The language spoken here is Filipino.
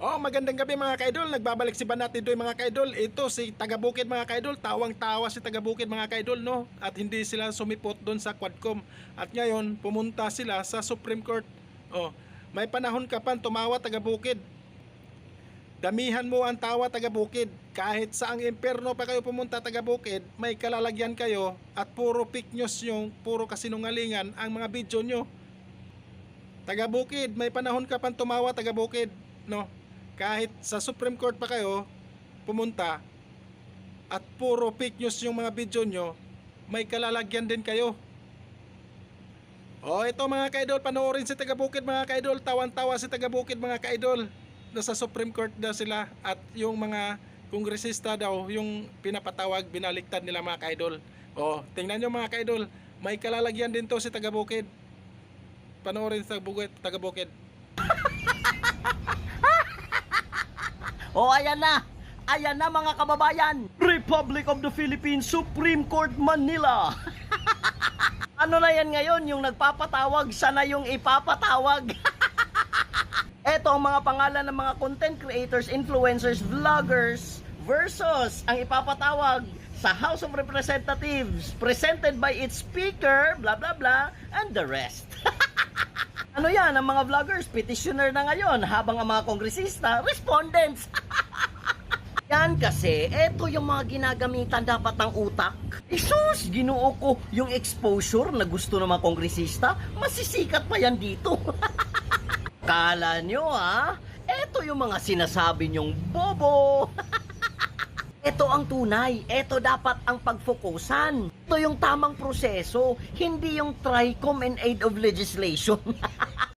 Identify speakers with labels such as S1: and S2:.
S1: Oh, magandang gabi mga kaidol. Nagbabalik si Banat Idoy mga kaidol. Ito si Taga-Bukid mga kaidol. Tawang-tawa si Taga-Bukid mga kaidol, no? At hindi sila sumipot doon sa Quadcom. At ngayon, pumunta sila sa Supreme Court. Oh, may panahon ka pang tumawa Taga-Bukid. Damihan mo ang tawa Taga-Bukid. Kahit saang impyerno pa kayo pumunta Taga-Bukid, may kalalagyan kayo at puro fake news yung, puro kasinungalingan ang mga video nyo. Taga-Bukid, may panahon ka pang tumawa Taga-Bukid, no? Kahit sa Supreme Court pa kayo pumunta at puro fake news yung mga video nyo, may kalalagyan din kayo. O ito mga kaidol, panoorin si Taga-Bukid mga kaidol. Tawan-tawa si Taga-Bukid mga kaidol. Nasa Supreme Court daw sila at yung mga kongresista daw yung pinapatawag, binaliktad nila mga kaidol. O tingnan nyo mga kaidol, may kalalagyan din to si Taga-Bukid. Panoorin si Taga-Bukid.
S2: O ayan na mga kababayan, Republic of the Philippines, Supreme Court, Manila. Ano na yan ngayon, yung nagpapatawag, sana yung ipapatawag. Eto ang mga pangalan ng mga content creators, influencers, vloggers versus ang ipapatawag sa House of Representatives, presented by its speaker, blah blah blah, and the rest. Ano yan, ang mga vloggers, petitioner na ngayon, habang ang mga kongresista, respondents. Yan kasi, eto yung mga ginagamitan dapat ng utak. Isus, ginoo ko, yung exposure na gusto ng mga kongresista, masisikat pa yan dito. Kala nyo ha, eto yung mga sinasabi nyong bobo. Ito ang tunay, ito dapat ang pagfokusan. Ito yung tamang proseso, hindi yung TRICOM and aid of legislation.